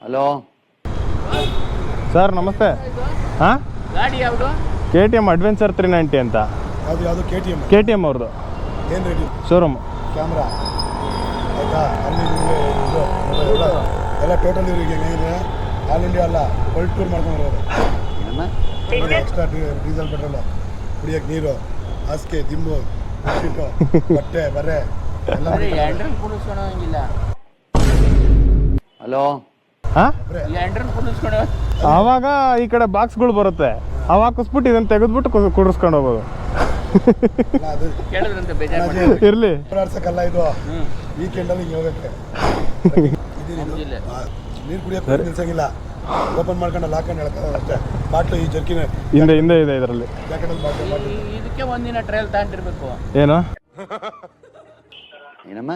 Hello sir ನಮಸ್ತೆ. ಹಾಂ, ಗಾಡಿ ಯಾವುದು? KTM ಅಡ್ವೆಂಚರ್ 390 ಅಂತ. ಯಾವುದು ಕೆ ಟಿ ಎಮ್ ಅವ್ರದ್ದು ಏನು ರೇಡಿ? ಶೋರೂಮ್. ಕ್ಯಾಮ್ರಾ ಆಯಿತಾ? ಅಲ್ಲಿ ನಿಮಗೆ ಇದು ಎಲ್ಲ ಟೋಟಲ್ ಇವರಿಗೆ ಏನಿದೆ ಆಲ್ ಇಂಡಿಯಾ ಅಲ್ಲ ವರ್ಲ್ಡ್ ಟೂರ್ ಮಾಡ್ಕೊಂಡು ಬರೋದು. ಎಕ್ಸ್ಟ್ರಾ ಡೀಸೆಲ್ ಪೆಟ್ರೋಲು, ಕುಡಿಯೋಕ್ಕೆ ನೀರು, ಹಾಸಿಗೆ, ದಿಂಬು, ಬೆಡ್ಶೀಟು, ಬಟ್ಟೆ ಬರೆ ಎಲ್ಲ ಹಲೋ ಹಾಂ, ಆವಾಗ ಈ ಕಡೆ ಬಾಕ್ಸ್ಗಳು ಬರುತ್ತೆ, ಅವಾಗ ಕುಸ್ಬಿಟ್ಟು ಇದನ್ನು ತೆಗೆದ್ಬಿಟ್ಟು ಕುಡಿಸ್ಕೊಂಡು ಹೋಗೋದು. ಅದು ಇರಲಿ, ಆಡ್ಸಕ್ಕಲ್ಲ ಇದು. ವೀಕೆಂಡಲ್ಲಿ ಹಿಂಗೆ ಹೋಗಕ್ಕೆ ನೀರು ಕುಡಿಯೋಕೆ ನಿಲ್ಸಂಗಿಲ್ಲ. ಓಪನ್ ಮಾಡ್ಕೊಂಡು ಹಾಕೊಂಡು ಹೇಳ್ತಾರೆ ಅಷ್ಟೇ. ಬಾಟ್ಲು ಈ ಜರ್ಕಿನ ಹಿಂದೆ ಇದೆ ಇದರಲ್ಲಿ. ಜಾಕೆಟಲ್ಲಿ ಬಾಟ್ಲು ಇದಕ್ಕೆ ಒಂದಿನ ಟ್ರಯಲ್ ತಗೊಂಡಿರ್ಬೇಕು. ಏನು ಏನಮ್ಮ